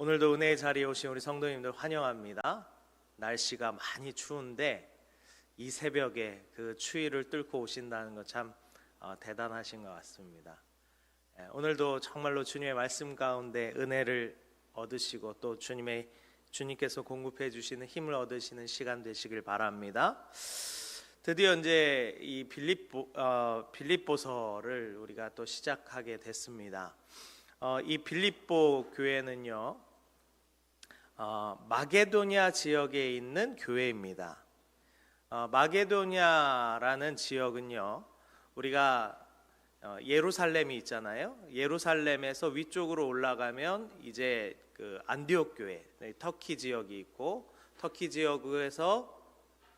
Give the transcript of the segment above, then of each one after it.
오늘도 은혜의 자리에 오신 우리 성도님들 환영합니다. 날씨가 많이 추운데 이 새벽에 그 추위를 뚫고 오신다는 것 참 대단하신 것 같습니다. 오늘도 정말로 주님의 말씀 가운데 은혜를 얻으시고 또 주님께서 공급해 주시는 힘을 얻으시는 시간 되시길 바랍니다. 드디어 이제 이 빌립보서를 우리가 또 시작하게 됐습니다. 이 빌립보 교회는요, 마게도냐 지역에 있는 교회입니다. 마게도냐라는 지역은요, 우리가 예루살렘이 있잖아요. 예루살렘에서 위쪽으로 올라가면 이제 그 안디옥 교회, 터키 지역이 있고, 터키 지역에서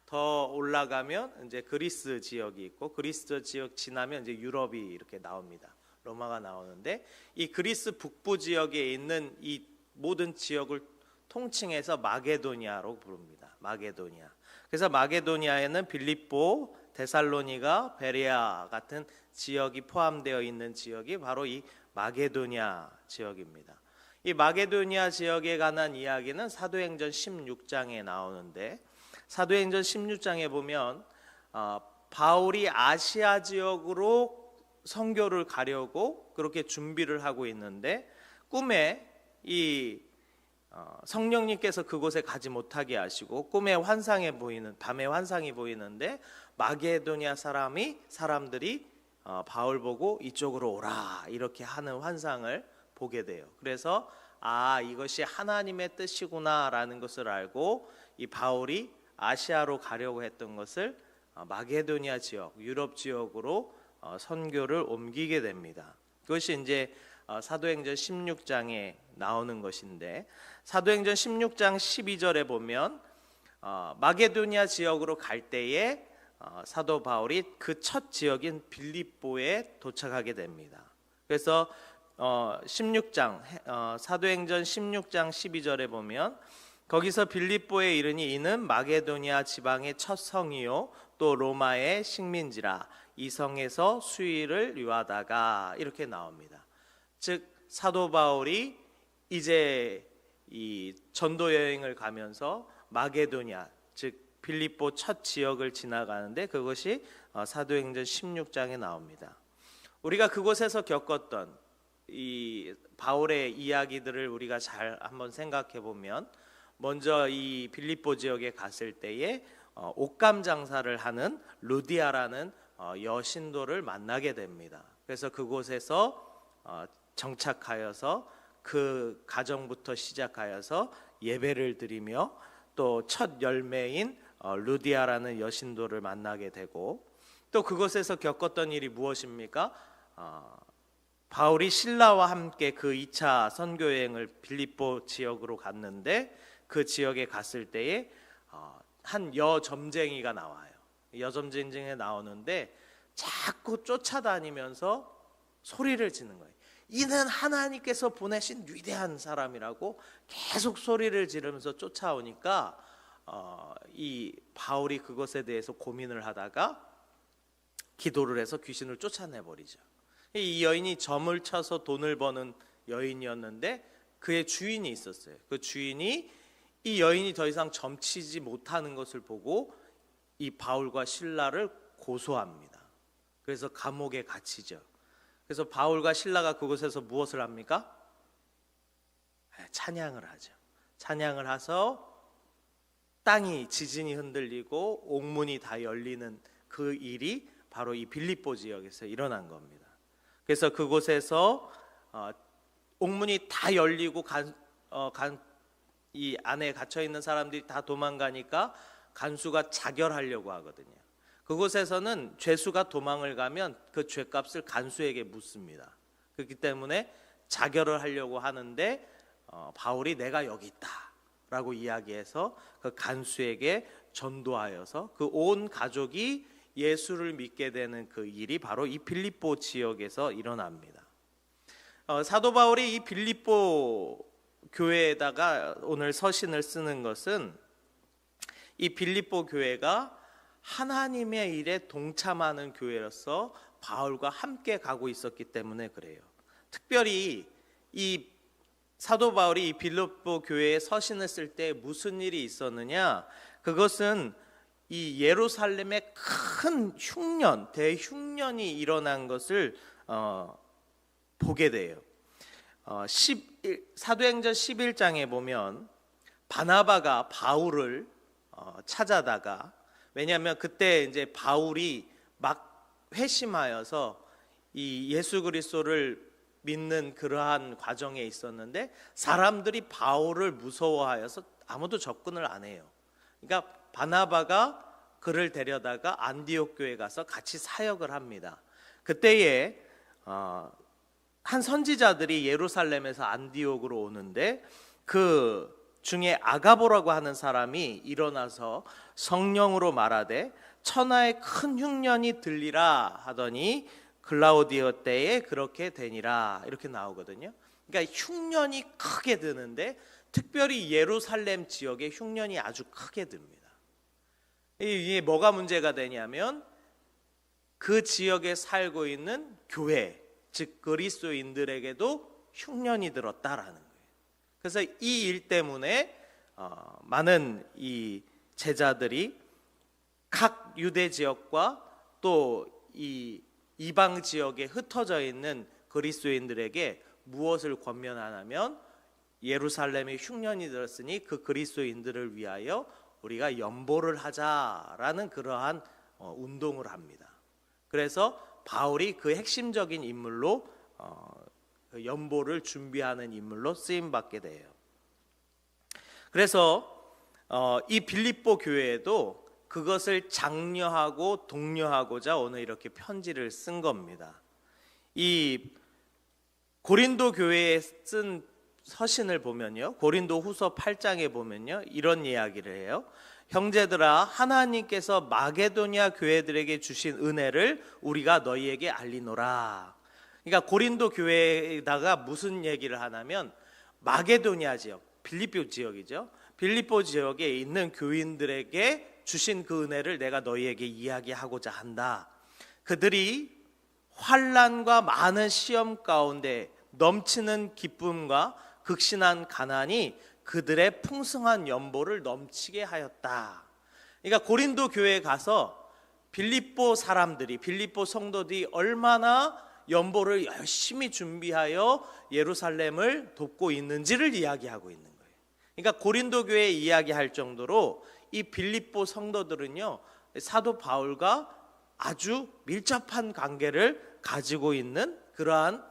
더 올라가면 이제 그리스 지역이 있고, 그리스 지역 지나면 이제 유럽이 이렇게 나옵니다. 로마가 나오는데, 이 그리스 북부 지역에 있는 이 모든 지역을 통칭해서 마게도냐로 부릅니다. 마게도냐. 그래서 마게도냐에는 빌립보, 데살로니가, 베레아 같은 지역이 포함되어 있는 지역이 바로 이 마게도냐 지역입니다. 이 마게도냐 지역에 관한 이야기는 사도행전 16장에 나오는데, 사도행전 16장에 보면 바울이 아시아 지역으로 선교를 가려고 그렇게 준비를 하고 있는데, 꿈에 이 성령님께서 그곳에 가지 못하게 하시고, 꿈에 밤에 환상이 보이는데 마게도냐 사람들이 바울 보고 이쪽으로 오라 이렇게 하는 환상을 보게 돼요. 그래서 이것이 하나님의 뜻이구나라는 것을 알고 이 바울이 아시아로 가려고 했던 것을 마게도냐 지역, 유럽 지역으로 선교를 옮기게 됩니다. 그것이 이제 사도행전 16장에 나오는 것인데, 사도행전 16장 12절에 보면 마게도냐 지역으로 갈 때에 사도 바울이 그 첫 지역인 빌립보에 도착하게 됩니다. 그래서 사도행전 16장 12절에 보면 거기서 빌립보에 이르니 이는 마게도냐 지방의 첫 성이요 또 로마의 식민지라, 이 성에서 수의를 유하다가 이렇게 나옵니다. 즉 사도 바울이 이제 이 전도 여행을 가면서 마게도냐, 즉 빌립보 첫 지역을 지나가는데 그것이 사도행전 16장에 나옵니다. 우리가 그곳에서 겪었던 이 바울의 이야기들을 우리가 잘 한번 생각해 보면, 먼저 이 빌립보 지역에 갔을 때에 옷감 장사를 하는 루디아라는 여신도를 만나게 됩니다. 그래서 그곳에서 정착하여서 그 가정부터 시작하여서 예배를 드리며 또 첫 열매인 루디아라는 여신도를 만나게 되고, 또 그곳에서 겪었던 일이 무엇입니까? 바울이 신라와 함께 그 2차 선교여행을 빌립보 지역으로 갔는데, 그 지역에 갔을 때에 한 여점쟁이가 나와요. 여점쟁이가 나오는데 자꾸 쫓아다니면서 소리를 지는 거예요. 이는 하나님께서 보내신 위대한 사람이라고 계속 소리를 지르면서 쫓아오니까 이 바울이 그것에 대해서 고민을 하다가 기도를 해서 귀신을 쫓아내버리죠. 이 여인이 점을 쳐서 돈을 버는 여인이었는데 그의 주인이 있었어요. 그 주인이 이 여인이 더 이상 점치지 못하는 것을 보고 이 바울과 실라를 고소합니다. 그래서 감옥에 갇히죠. 그래서 바울과 실라가 그곳에서 무엇을 합니까? 찬양을 하죠. 찬양을 해서 땅이, 지진이 흔들리고 옥문이 다 열리는 그 일이 바로 이 빌립보 지역에서 일어난 겁니다. 그래서 그곳에서 옥문이 다 열리고 이 안에 갇혀 있는 사람들이 다 도망가니까 간수가 자결하려고 하거든요. 그곳에서는 죄수가 도망을 가면 그 죄값을 간수에게 묻습니다. 그렇기 때문에 자결을 하려고 하는데 바울이 내가 여기 있다라고 이야기해서 그 간수에게 전도하여서 그 온 가족이 예수를 믿게 되는 그 일이 바로 이 빌립보 지역에서 일어납니다. 사도 바울이 이 빌립보 교회에다가 오늘 서신을 쓰는 것은 이 빌립보 교회가 하나님의 일에 동참하는 교회로서 바울과 함께 가고 있었기 때문에 그래요. 특별히 이 사도 바울이 이 빌립보 교회에 서신을 쓸 때 무슨 일이 있었느냐? 그것은 이 예루살렘에 큰 흉년, 대흉년이 일어난 것을 보게 돼요. 사도행전 11장에 보면 바나바가 바울을 찾아다가, 왜냐하면 그때 이제 바울이 막 회심하여서 이 예수 그리스도를 믿는 그러한 과정에 있었는데 사람들이 바울을 무서워하여서 아무도 접근을 안 해요. 그러니까 바나바가 그를 데려다가 안디옥 교회에 가서 같이 사역을 합니다. 그때에 한 선지자들이 예루살렘에서 안디옥으로 오는데 그 중에 아가보라고 하는 사람이 일어나서 성령으로 말하되 천하에 큰 흉년이 들리라 하더니 글라우디오 때에 그렇게 되니라, 이렇게 나오거든요. 그러니까 흉년이 크게 드는데 특별히 예루살렘 지역에 흉년이 아주 크게 듭니다. 이게 뭐가 문제가 되냐면 그 지역에 살고 있는 교회, 즉 그리스도인들에게도 흉년이 들었다라는 거예요. 그래서 이 일 때문에 많은 이 제자들이 각 유대 지역과 또 이 이방 지역에 흩어져 있는 그리스도인들에게 무엇을 권면하냐면 예루살렘에 흉년이 들었으니 그 그리스도인들을 위하여 우리가 연보를 하자라는 그러한 운동을 합니다. 그래서 바울이 그 핵심적인 인물로 연보를 준비하는 인물로 쓰임 받게 돼요. 그래서 이 빌립보 교회에도 그것을 장려하고 독려하고자 오늘 이렇게 편지를 쓴 겁니다. 이 고린도 교회에 쓴 서신을 보면요, 고린도 후서 8장에 보면요, 이런 이야기를 해요. 형제들아, 하나님께서 마게도냐 교회들에게 주신 은혜를 우리가 너희에게 알리노라. 그러니까 고린도 교회에다가 무슨 얘기를 하냐면 마게도냐 지역, 빌립보 지역이죠. 빌립보 지역에 있는 교인들에게 주신 그 은혜를 내가 너희에게 이야기하고자 한다. 그들이 환난과 많은 시험 가운데 넘치는 기쁨과 극신한 가난이 그들의 풍성한 연보를 넘치게 하였다. 그러니까 고린도 교회에 가서 빌립보 사람들이, 빌립보 성도들이 얼마나 연보를 열심히 준비하여 예루살렘을 돕고 있는지를 이야기하고 있는 거예요. 그러니까 고린도 교회에 이야기할 정도로 이 빌립보 성도들은요, 사도 바울과 아주 밀접한 관계를 가지고 있는 그러한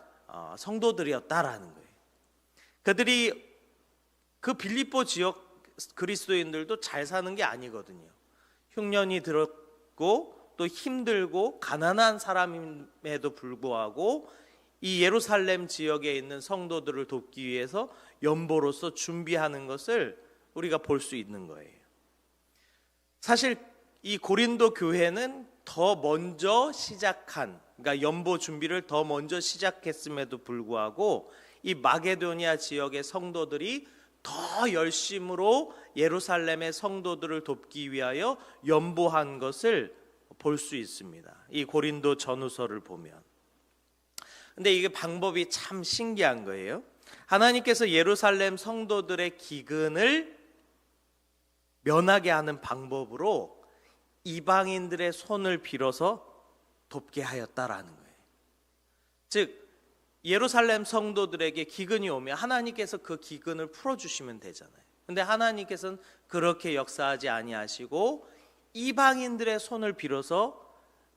성도들이었다라는 거예요. 그들이 그 빌립보 지역 그리스도인들도 잘 사는 게 아니거든요. 흉년이 들었고 또 힘들고 가난한 사람임에도 불구하고 이 예루살렘 지역에 있는 성도들을 돕기 위해서 연보로서 준비하는 것을 우리가 볼 수 있는 거예요. 사실 이 고린도 교회는 더 먼저 시작한, 그러니까 연보 준비를 더 먼저 시작했음에도 불구하고 이 마게도니아 지역의 성도들이 더 열심으로 예루살렘의 성도들을 돕기 위하여 연보한 것을 볼 수 있습니다. 이 고린도 전후서를 보면. 근데 이게 방법이 참 신기한 거예요. 하나님께서 예루살렘 성도들의 기근을 면하게 하는 방법으로 이방인들의 손을 빌어서 돕게 하였다라는 거예요. 즉 예루살렘 성도들에게 기근이 오면 하나님께서 그 기근을 풀어주시면 되잖아요. 근데 하나님께서는 그렇게 역사하지 아니하시고 이방인들의 손을 빌어서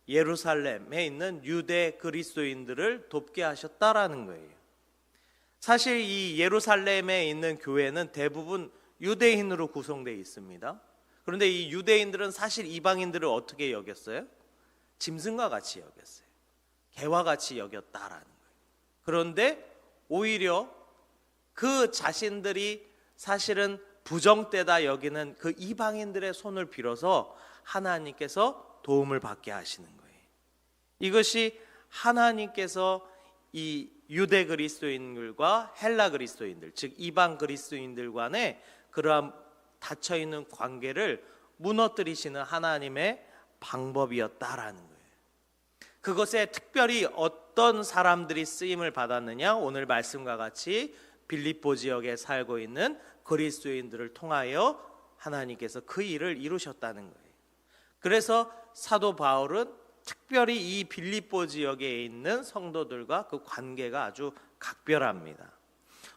예루살렘에 있는 유대 그리스도인들을 돕게 하셨다라는 거예요. 사실 이 예루살렘에 있는 교회는 대부분 유대인으로 구성되어 있습니다. 그런데 이 유대인들은 사실 이방인들을 어떻게 여겼어요? 짐승과 같이 여겼어요. 개와 같이 여겼다라는 거예요. 그런데 오히려 그 자신들이 사실은 부정되다 여기는 그 이방인들의 손을 빌어서 하나님께서 도움을 받게 하시는 거예요. 이것이 하나님께서 이 유대 그리스도인들과 헬라 그리스도인들, 즉 이방 그리스도인들 간의 그러한 닫혀있는 관계를 무너뜨리시는 하나님의 방법이었다라는 거예요. 그것에 특별히 어떤 사람들이 쓰임을 받았느냐? 오늘 말씀과 같이 빌립보 지역에 살고 있는 그리스도인들을 통하여 하나님께서 그 일을 이루셨다는 거예요. 그래서 사도 바울은 특별히 이 빌립보 지역에 있는 성도들과 그 관계가 아주 각별합니다.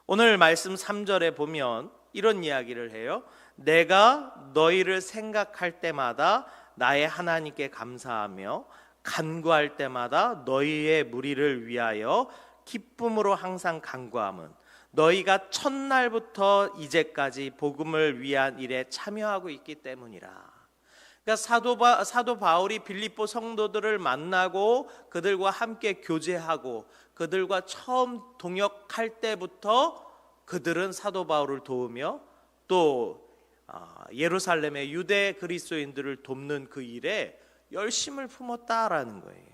오늘 말씀 3절에 보면 이런 이야기를 해요. 내가 너희를 생각할 때마다 나의 하나님께 감사하며 간구할 때마다 너희의 무리를 위하여 기쁨으로 항상 간구함은 너희가 첫날부터 이제까지 복음을 위한 일에 참여하고 있기 때문이라. 그러니까 사도 바울이 빌립보 성도들을 만나고 그들과 함께 교제하고 그들과 처음 동역할 때부터 그들은 사도 바울을 도우며 또 예루살렘의 유대 그리스도인들을 돕는 그 일에 열심을 품었다라는 거예요.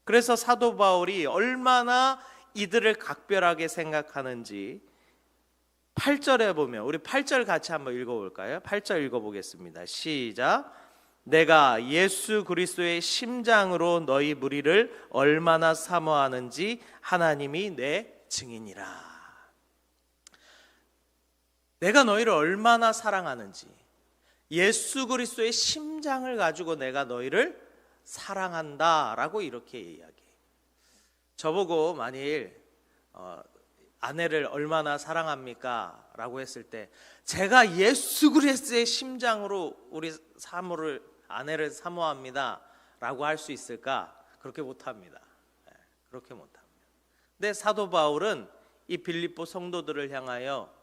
그래서 사도 바울이 얼마나 이들을 각별하게 생각하는지 8절에 보면, 우리 8절 같이 한번 읽어볼까요? 8절 읽어보겠습니다. 시작. 내가 예수 그리스도의 심장으로 너희 무리를 얼마나 사모하는지 하나님이 내 증인이라. 내가 너희를 얼마나 사랑하는지, 예수 그리스도의 심장을 가지고 내가 너희를 사랑한다라고 이렇게 이야기해요. 저보고 만일 아내를 얼마나 사랑합니까? 라고 했을 때 제가 예수 그리스도의 심장으로 우리 아내를 사모합니다 라고 할 수 있을까? 그렇게 못합니다. 그렇게 못합니다. 근데 사도 바울은 이 빌립보 성도들을 향하여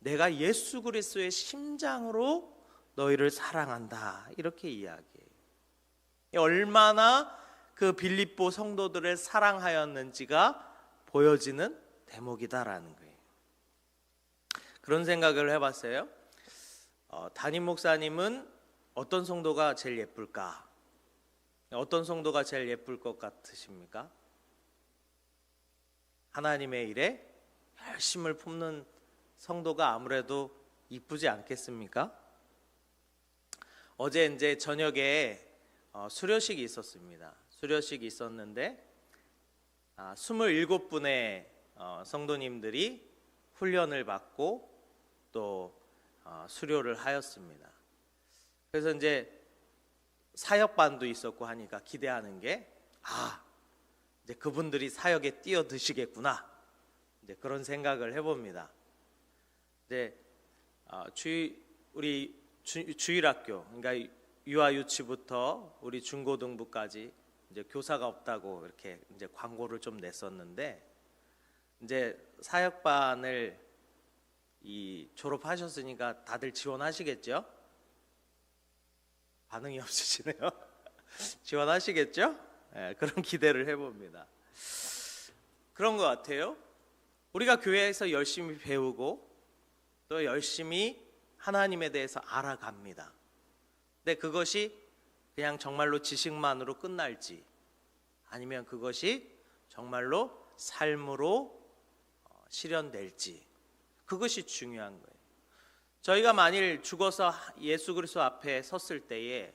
내가 예수 그리스도의 심장으로 너희를 사랑한다 이렇게 이야기해요. 얼마나 그 빌립보 성도들을 사랑하였는지가 보여지는 대목이다라는 거예요. 그런 생각을 해봤어요. 담임 목사님은 어떤 성도가 제일 예쁠까? 어떤 성도가 제일 예쁠 것 같으십니까? 하나님의 일에 열심을 품는 성도가 아무래도 이쁘지 않겠습니까? 어제 이제 저녁에 수료식이 있었습니다. 수료식이 있었는데 27분의 성도님들이 훈련을 받고 또 수료를 하였습니다. 그래서 이제 사역반도 있었고 하니까 기대하는 게 이제 그분들이 사역에 뛰어드시겠구나 이제 그런 생각을 해봅니다. 이제 우리 주일학교, 그러니까 유아 유치부터 우리 중고등부까지 이제 교사가 없다고 이렇게 이제 광고를 좀 냈었는데 이제 사역반을 졸업하셨으니까 다들 지원하시겠죠? 반응이 없으시네요. 지원하시겠죠? 네, 그런 기대를 해봅니다. 그런 것 같아요. 우리가 교회에서 열심히 배우고 또 열심히 하나님에 대해서 알아갑니다. 근데 그것이 그냥 정말로 지식만으로 끝날지 아니면 그것이 정말로 삶으로 실현될지 그것이 중요한 거예요. 저희가 만일 죽어서 예수 그리스도 앞에 섰을 때에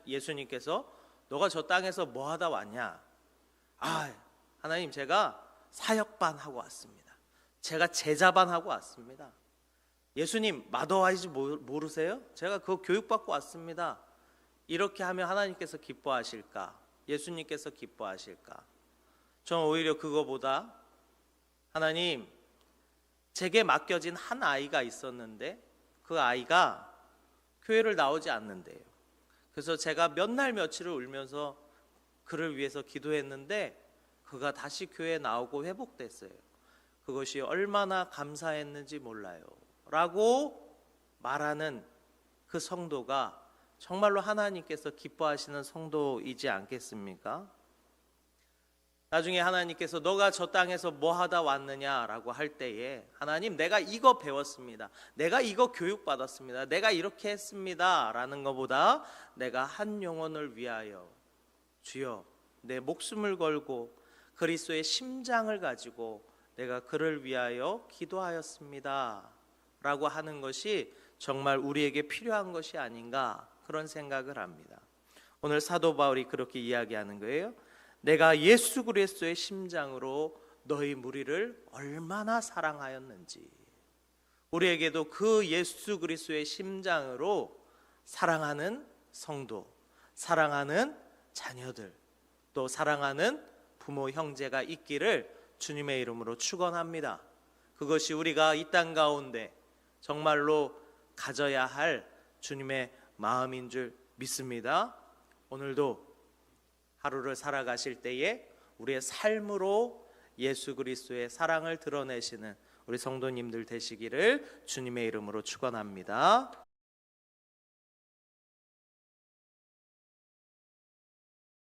예수님께서 너가 저 땅에서 뭐 하다 왔냐? 하나님 제가 사역반 하고 왔습니다. 제가 제자반 하고 왔습니다. 예수님 마더와이즈 모르세요? 제가 그거 교육받고 왔습니다. 이렇게 하면 하나님께서 기뻐하실까? 예수님께서 기뻐하실까? 저는 오히려 그거보다 하나님 제게 맡겨진 한 아이가 있었는데 그 아이가 교회를 나오지 않는데요. 그래서 제가 몇 날 며칠을 울면서 그를 위해서 기도했는데 그가 다시 교회에 나오고 회복됐어요. 그것이 얼마나 감사했는지 몰라요 라고 말하는 그 성도가 정말로 하나님께서 기뻐하시는 성도이지 않겠습니까? 나중에 하나님께서 너가 저 땅에서 뭐 하다 왔느냐라고 할 때에 하나님 내가 이거 배웠습니다. 내가 이거 교육받았습니다. 내가 이렇게 했습니다 라는 것보다 내가 한 영혼을 위하여 주여 내 목숨을 걸고 그리스도의 심장을 가지고 내가 그를 위하여 기도하였습니다 라고 하는 것이 정말 우리에게 필요한 것이 아닌가 그런 생각을 합니다. 오늘 사도 바울이 그렇게 이야기하는 거예요. 내가 예수 그리스도의 심장으로 너희 무리를 얼마나 사랑하였는지. 우리에게도 그 예수 그리스도의 심장으로 사랑하는 성도, 사랑하는 자녀들, 또 사랑하는 부모 형제가 있기를 주님의 이름으로 축원합니다. 그것이 우리가 이 땅 가운데 정말로 가져야 할 주님의 마음인 줄 믿습니다. 오늘도 하루를 살아가실 때에 우리의 삶으로 예수 그리스도의 사랑을 드러내시는 우리 성도님들 되시기를 주님의 이름으로 축원합니다.